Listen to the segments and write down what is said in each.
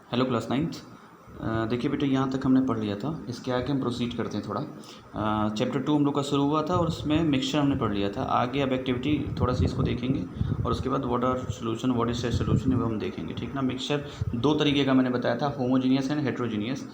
Hello class ninth. देखिए बेटा, यहाँ तक हमने पढ़ लिया था। इसके आगे हम प्रोसीड करते हैं थोड़ा। चैप्टर 2 हम लोग का शुरू हुआ था और उसमें मिक्सचर हमने पढ़ लिया था। आगे अब एक्टिविटी थोड़ा सा इसको देखेंगे और उसके बाद what are solution, what is solution, वो हम देखेंगे, ठीक ना। मिक्सचर दो तरीके का मैंने बताया था, होमोजीनियस एंड हेट्रोजीनियस।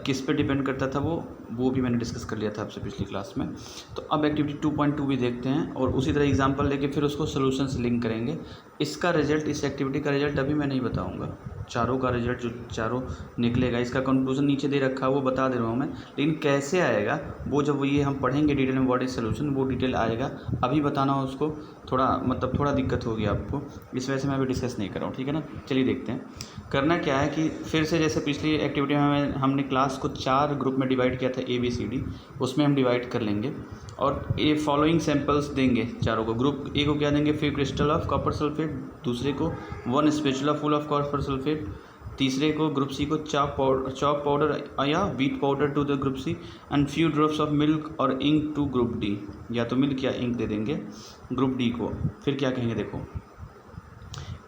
किस पे डिपेंड करता था वो भी मैंने डिस्कस कर लिया था आपसे पिछली क्लास में। तो अब एक्टिविटी 2.2 भी देखते हैं और उसी तरह एग्जांपल लेके फिर उसको सोल्यूशन से लिंक करेंगे। इसका रिजल्ट, इस एक्टिविटी का रिजल्ट अभी मैं नहीं बताऊंगा। चारों का रिजल्ट जो चारों निकलेगा, इसका कंक्लूजन नीचे दे रखा है वो बता दे रहा हूँ मैं, लेकिन कैसे आएगा वो जब ये हम पढ़ेंगे डिटेल में, व्हाट इज सोल्यूशन, वो डिटेल आएगा। अभी बताना हो उसको थोड़ा थोड़ा दिक्कत होगी आपको, इस वजह से मैं अभी डिस्कस नहीं कर रहा हूँ, ठीक है ना। चलिए देखते हैं। करना क्या है कि फिर से जैसे पिछली एक्टिविटी में हमने क्लास को 4 ग्रुप में डिवाइड किया था, ABCD, उसमें हम डिवाइड कर लेंगे और ये फॉलोइंग सैंपल्स देंगे चारों को। ग्रुप ए को क्या देंगे, 5 क्रिस्टल ऑफ कॉपर सल्फेट, दूसरे को 1 spatula full of copper sulphate, तीसरे को ग्रुप सी को चॉप पाउडर या wheat powder to the group C, and few drops of milk और इंक टू ग्रुप डी। या तो मिल्क या इंक दे देंगे ग्रुप डी को। फिर क्या कहेंगे, देखो,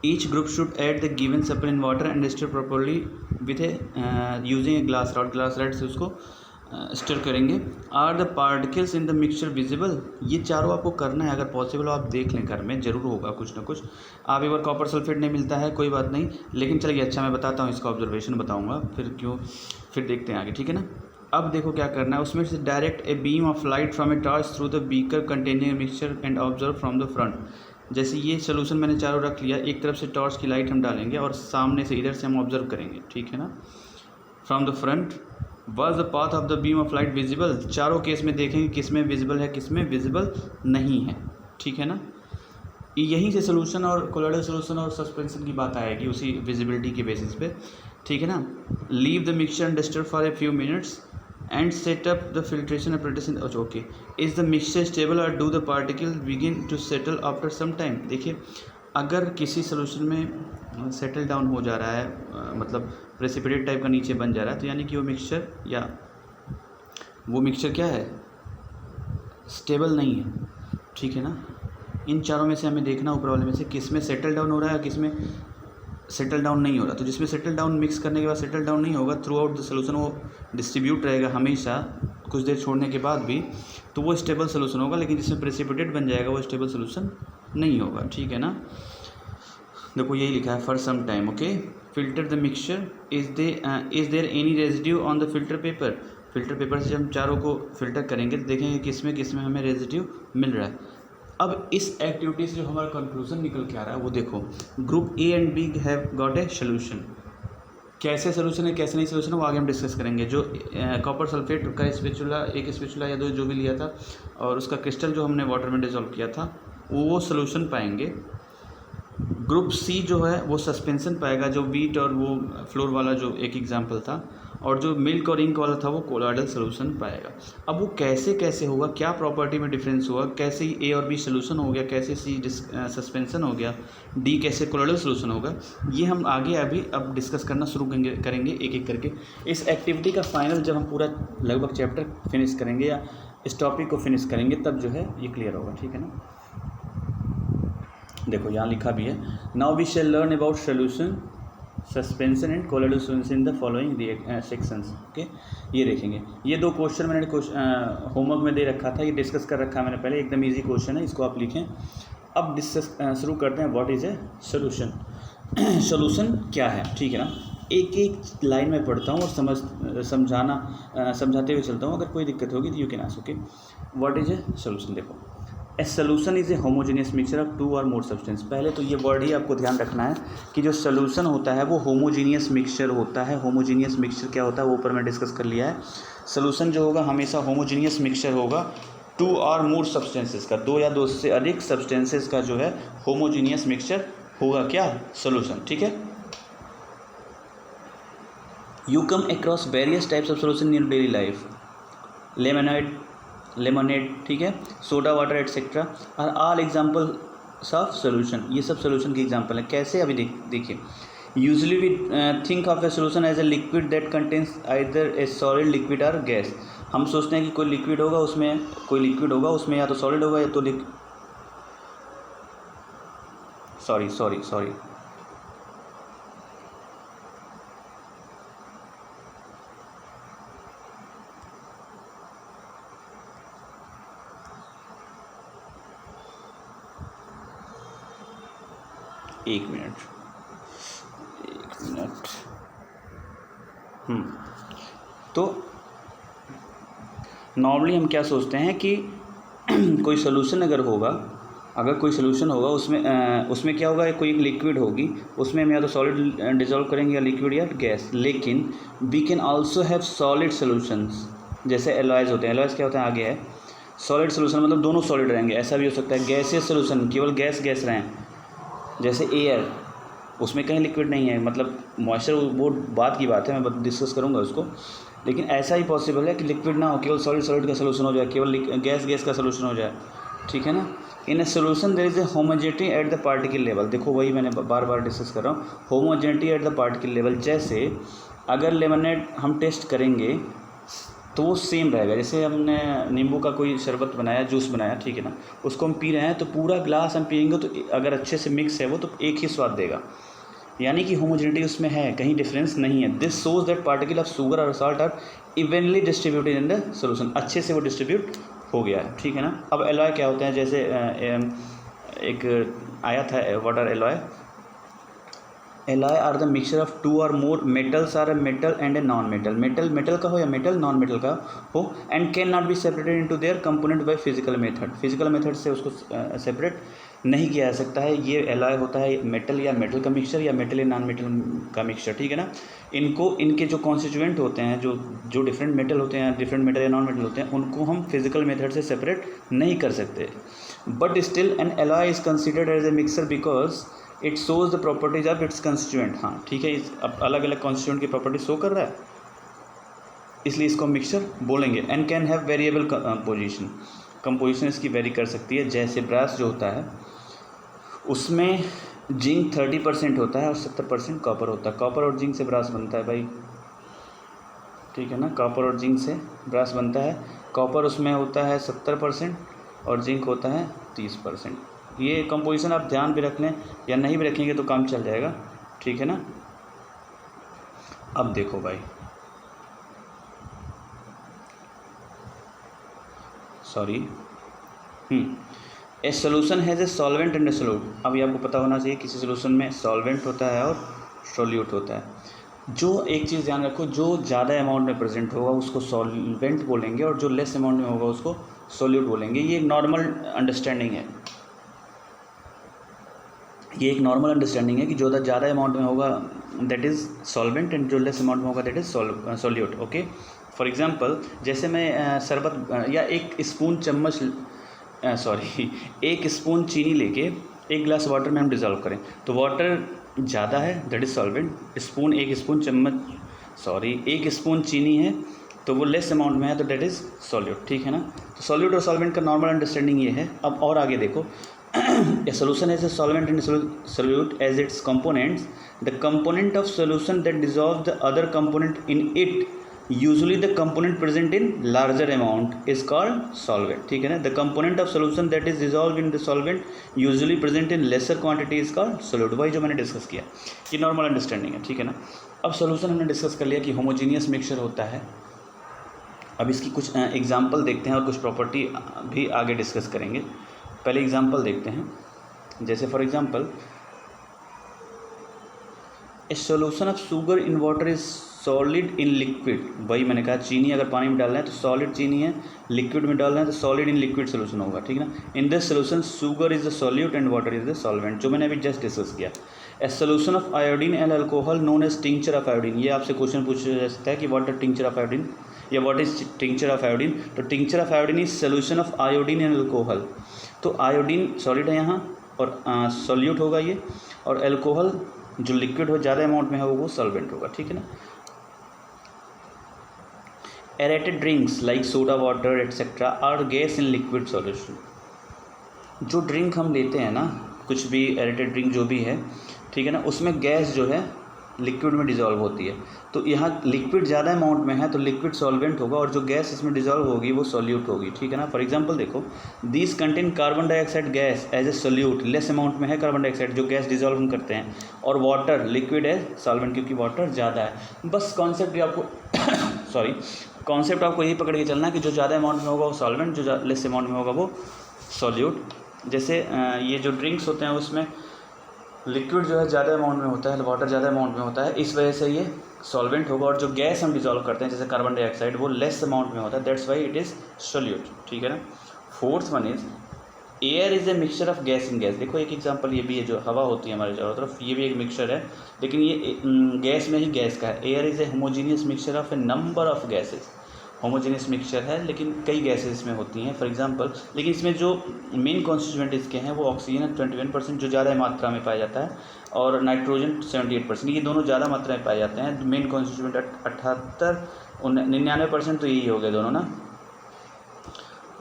each group should add the given supply in water and stir properly with using a glass rod से उसको स्टर करेंगे। Are the particles in the mixture visible. ये चारों आपको करना है, अगर पॉसिबल हो आप देख लें, घर में ज़रूर होगा कुछ ना कुछ। आप एक बार कॉपर सल्फेट नहीं मिलता है कोई बात नहीं, लेकिन चलिए अच्छा मैं बताता हूँ, इसका ऑब्जर्वेशन बताऊँगा फिर देखते हैं आगे, ठीक है ना। अब देखो क्या करना है, उसमें से direct a beam of light from a torch through the beaker containing mixture and observe from the front. जैसे ये सोल्यूशन मैंने चारों रख लिया, एक तरफ से टॉर्च की लाइट हम डालेंगे और सामने से इधर से हम ऑब्जर्व करेंगे, ठीक है ना। From the front was the path of the beam of light visible. चारों केस में देखेंगे किस में विजिबल है, किस में विजिबल नहीं है, ठीक है ना। यहीं से सोल्यूशन और कोलोइडल सोल्यूशन और सस्पेंशन की बात आएगी, उसी विजिबिलिटी के बेसिस पे, ठीक है ना। Leave the mixture and disturb for a few minutes and set up the filtration apparatus. Okay, is the mixture stable or do the particle begin to settle after some time. देखिए, अगर किसी solution में settle down हो जा रहा है, मतलब precipitate type का नीचे बन जा रहा है, तो यानी कि वो मिक्सचर क्या है, स्टेबल नहीं है, ठीक है ना। इन चारों में से हमें देखना, ऊपर वाले में से किस में सेटल डाउन हो रहा है, किस में सेटल डाउन नहीं हो रहा। तो जिसमें सेटल डाउन मिक्स करने के बाद सेटल डाउन नहीं होगा, थ्रू आउट द सोल्यूशन वो डिस्ट्रीब्यूट रहेगा हमेशा, कुछ देर छोड़ने के बाद भी, तो वो स्टेबल सोल्यूशन होगा। लेकिन जिसमें प्रेसिपिटेट बन जाएगा वो स्टेबल सोल्यूशन नहीं होगा, ठीक है ना। देखो यही लिखा है, for some time. Okay, filter the mixture, is there any residue on the filter paper. Filter paper से जब हम चारों को फिल्टर करेंगे तो देखेंगे किस में हमें रेजिड्यू मिल रहा है। अब इस एक्टिविटी से जो हमारा कंक्लूजन निकल के आ रहा है वो देखो, group A and B have got a solution. कैसे सोल्यूशन है, कैसे नहीं सोल्यूशन है, वो आगे हम डिस्कस करेंगे। जो कॉपर सल्फेट का एक स्पेचुला या दो जो भी लिया था और उसका क्रिस्टल जो हमने वाटर में डिजोल्व किया था, वो सोल्यूशन पाएंगे। ग्रुप सी जो है वो सस्पेंशन पाएगा, जो वीट और वो फ्लोर वाला जो एक एग्जांपल था, और जो मिल्क और इंक वाला था वो कोलोइडल सोल्यूशन पाएगा। अब वो कैसे होगा, क्या प्रॉपर्टी में डिफरेंस हुआ, कैसे ए और बी सोल्यूशन हो गया, कैसे सी सस्पेंशन हो गया, डी कैसे कोलोइडल सोल्यूशन होगा, ये हम आगे अब डिस्कस करना शुरू करेंगे एक एक करके। इस एक्टिविटी का फाइनल जब हम पूरा लगभग चैप्टर फिनिश करेंगे या इस टॉपिक को फिनिश करेंगे तब जो है ये क्लियर होगा, ठीक है ना। देखो यहाँ लिखा भी है, now we shall learn about solution, suspension and colloidal solution in the following sections. Okay, ये देखेंगे, ये दो क्वेश्चन मैंने होमवर्क में दे रखा था, ये डिस्कस कर रखा है मैंने पहले, एकदम इजी क्वेश्चन है, इसको आप लिखें। अब डिस्कस शुरू करते हैं, what is a solution. Solution क्या है, ठीक है ना। एक एक लाइन में पढ़ता हूँ और समझाते हुए चलता हूँ, अगर कोई दिक्कत होगी तो you can ask. Okay, what is a solution. देखो, a solution is a homogeneous mixture of 2 or more substance. पहले तो ये वर्ड ही आपको ध्यान रखना है कि जो सोल्यूशन होता है वो होमोजीनियस मिक्सचर होता है। होमोजीनियस मिक्सचर क्या होता है वो ऊपर में डिस्कस कर लिया है। सोल्यूशन जो होगा हमेशा होमोजीनियस मिक्सचर होगा, 2 और मोर सब्सटेंसेस का, 2 या 2 से अधिक सब्सटेंसेस का जो है होमोजीनियस मिक्सचर होगा क्या, सोल्यूशन, ठीक है। You come across various types of solution in your daily life, lemonade, ठीक है, soda water etcetera are all examples of solution. ये सब सोल्यूशन के एग्जाम्पल है। कैसे, अभी देखिए, usually we think of a solution as a liquid that contains either a solid, liquid और गैस। हम सोचते हैं कि कोई लिक्विड होगा उसमें या तो सॉलिड होगा या तो सॉरी एक मिनट। तो नॉर्मली हम क्या सोचते हैं कि कोई सोल्यूशन अगर कोई सोल्यूशन होगा उसमें क्या होगा, कोई एक लिक्विड होगी, उसमें हम या तो सॉलिड डिजॉल्व करेंगे या लिक्विड या गैस। लेकिन we can also have solid solutions, जैसे एलॉयज़ होते हैं। एलॉयज़ क्या होता है, आगे है सॉलिड सोल्यूशन, मतलब दोनों सॉलिड रहेंगे। ऐसा भी हो सकता है गैसियस सोल्यूशन, केवल गैस रहें, जैसे एयर, उसमें कहीं लिक्विड नहीं है, मतलब मॉइस्चर, वो बात की बात है, मैं डिस्कस करूँगा उसको। लेकिन ऐसा ही पॉसिबल है कि लिक्विड ना हो, केवल सॉलिड का सोल्यूशन हो जाए, केवल गैस का सोल्यूशन हो जाए, ठीक है ना। In a solution there is a homogeneity at the particle level. देखो वही मैंने बार बार डिस्कस कर रहा हूँ, homogeneity at the particle level. जैसे अगर लेमनेड हम टेस्ट करेंगे तो वो सेम रहेगा, जैसे हमने नींबू का कोई शरबत बनाया, जूस बनाया, ठीक है ना, उसको हम पी रहे हैं तो पूरा ग्लास हम पियेंगे तो अगर अच्छे से मिक्स है वो तो एक ही स्वाद देगा, यानी कि होमोजेनिटी उसमें है, कहीं डिफरेंस नहीं है। This shows that particle of sugar और salt are evenly distributed in the solution, अच्छे से वो डिस्ट्रीब्यूट हो गया है, ठीक है ना। अब एलॉय क्या होते हैं, जैसे एक आया था what are alloy. Alloy are the mixture of two or more metals, or a metal and a non metal. Metal का हो या मेटल नॉन मेटल का हो, and can not be separated into their component by physical method. Physical method से उसको separate नहीं किया जा सकता है। ये एलॉय होता है मेटल या मेटल का मिक्सचर या मेटल या नॉन मेटल का मिक्सचर, ठीक है ना। इनके जो कॉन्स्टिट्यूएंट होते हैं, जो डिफरेंट मेटल होते हैं, डिफरेंट मेटल या नॉन मेटल होते हैं, उनको हम फिजिकल मेथड से सेपरेट नहीं कर सकते। But still an alloy is considered as a mixture because it shows the properties of its constituent. हाँ ठीक है, अब अलग अलग कॉन्स्टिट्यूएंट की प्रॉपर्टी शो कर रहा है, इसलिए इसको मिक्सचर बोलेंगे। And can have variable position, composition इसकी वेरी कर सकती है। जैसे ब्रास जो होता है उसमें जिंक 30% होता है और 70% कॉपर होता है। कॉपर और जिंक से ब्रास बनता है भाई, ठीक है ना, कॉपर और जिंक से ब्रास बनता है। कॉपर उसमें होता है 70% और जिंक होता है 30%। ये कंपोजिशन आप ध्यान भी रख लें, या नहीं भी रखेंगे तो काम चल जाएगा, ठीक है ना। अब देखो भाई, sorry, a solution has a solvent and A solute. अभी आपको पता होना चाहिए किसी सोल्यूशन में सॉल्वेंट होता है और सोल्यूट होता है। जो एक चीज़ ध्यान रखो, जो ज़्यादा अमाउंट में प्रेजेंट होगा उसको सॉल्वेंट बोलेंगे और जो लेस अमाउंट में होगा उसको सोल्यूट बोलेंगे। ये एक नॉर्मल अंडरस्टैंडिंग है, ये एक नॉर्मल अंडरस्टैंडिंग है कि जो ज़्यादा अमाउंट में होगा दैट इज़ सॉल्वेंट एंड जो लेस अमाउंट में होगा that is solute. Okay, for example जैसे मैं शरबत या एक स्पून चीनी लेके एक गिलास वाटर में हम डिज़ोल्व करें तो वाटर ज़्यादा है दैट इज़ सॉल्वेंट, एक स्पून चीनी है तो वो लेस अमाउंट में है तो दैट इज़ सोल्यूट, ठीक है ना। तो सोल्यूट और सॉल्वेंट का नॉर्मल अंडरस्टैंडिंग ये है। अब और आगे देखो, a solution has a solvent and solute as its components. The component of solution that dissolves the other component in it, usually the component present in larger amount is called solvent, ठीक है ना। The component of solution that is dissolved in the solvent usually present in lesser quantity is called solute। वही जो मैंने discuss किया, ये normal understanding है, ठीक है ना। अब सोल्यूशन हमने डिस्कस कर लिया कि होमोजीनियस मिक्सचर होता है। अब इसकी कुछ एग्जाम्पल देखते हैं और कुछ प्रॉपर्टी भी आगे डिस्कस करेंगे। पहले एग्जाम्पल देखते हैं, जैसे for example A solution of sugar in water is solid in liquid. वही मैंने कहा, चीनी अगर पानी में डाल रहे हैं तो सॉलिड चीनी है, लिक्विड में डाल रहे हैं तो सॉलिड इन लिक्विड सोल्यूशन होगा, ठीक है ना। In this solution sugar is the solute and water is the solvent, जो मैंने अभी जस्ट डिस्कस किया। A solution of iodine and alcohol known as tincture of iodine. ये आपसे क्वेश्चन पूछा जा सकता है कि what is tincture of iodine या what is tincture of iodine. तो tincture of iodine is solution of iodine and alcohol. तो आयोडीन सॉलिड है यहाँ और सॉल्यूट होगा ये, और अल्कोहल जो लिक्विड हो ज़्यादा अमाउंट में है वो सॉल्वेंट होगा, ठीक है ना। Aerated drinks like soda water etcetera are gas in liquid solution. जो ड्रिंक हम लेते हैं ना, कुछ भी एरेटेड ड्रिंक जो भी है, ठीक है ना, उसमें गैस जो है लिक्विड में डिज़ोल्व होती है। तो यहाँ लिक्विड ज़्यादा अमाउंट में है तो लिक्विड सॉल्वेंट होगा और जो गैस इसमें डिज़ोल्व होगी वो सॉल्यूट होगी, ठीक है ना। फॉर एग्जांपल देखो, this contain carbon dioxide gas as a solute, less amount में है कार्बन डाइऑक्साइड जो गैस डिज़ोल्व हम करते हैं, और वाटर लिक्विड है सॉल्वेंट क्योंकि वाटर ज़्यादा है। बस कॉन्सेप्ट आपको कॉन्सेप्ट आपको यही पकड़ के चलना है कि जो ज़्यादा अमाउंट में होगा वो सॉल्वेंट, जो लेस अमाउंट में होगा वो सॉल्यूट। जैसे ये जो ड्रिंक्स होते हैं उसमें लिक्विड जो है ज़्यादा अमाउंट में होता है, वाटर ज़्यादा अमाउंट में होता है, इस वजह से ये सॉल्वेंट होगा। और जो गैस हम डिजॉल्व करते हैं जैसे कार्बन डाइऑक्साइड, वो लेस अमाउंट में होता है, that's why it is solute. ठीक है ना। Fourth one is air is a mixture of gas in gas. देखो एक एग्जांपल ये भी है, जो हवा होती है हमारे चारों तरफ, ये भी एक मिक्सचर है, लेकिन ये गैस में ही गैस का है। Air is a homogeneous mixture of A number of gases. Homogeneous mixture है लेकिन कई गैसेस इसमें होती हैं, फॉर एग्जांपल। लेकिन इसमें जो मेन कॉन्स्टिट्यूएंट इसके हैं वो ऑक्सीजन है 21% जो ज़्यादा मात्रा में पाया जाता है, और नाइट्रोजन 78%, ये दोनों ज़्यादा मात्रा में पाए जाते हैं। मेन कॉन्स्टिट्यूएंट 78, 99% तो यही हो गए दोनों ना।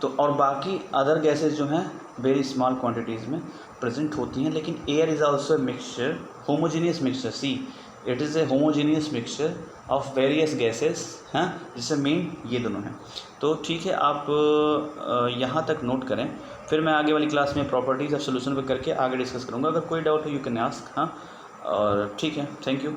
तो और बाकी अदर गैसेस जो हैं वेरी स्मॉल क्वांटिटीज़ में प्रेजेंट होती हैं। लेकिन air is also mixture, homogeneous mixture, see it is a homogeneous mixture of various gases हैं, जिससे मेन ये दोनों हैं। तो ठीक है, आप यहाँ तक नोट करें, फिर मैं आगे वाली क्लास में प्रॉपर्टीज़ ऑफ सोल्यूशन पर करके आगे डिस्कस करूँगा। अगर कोई डाउट हो यू कैन आस्क। हाँ, और ठीक है, थैंक यू।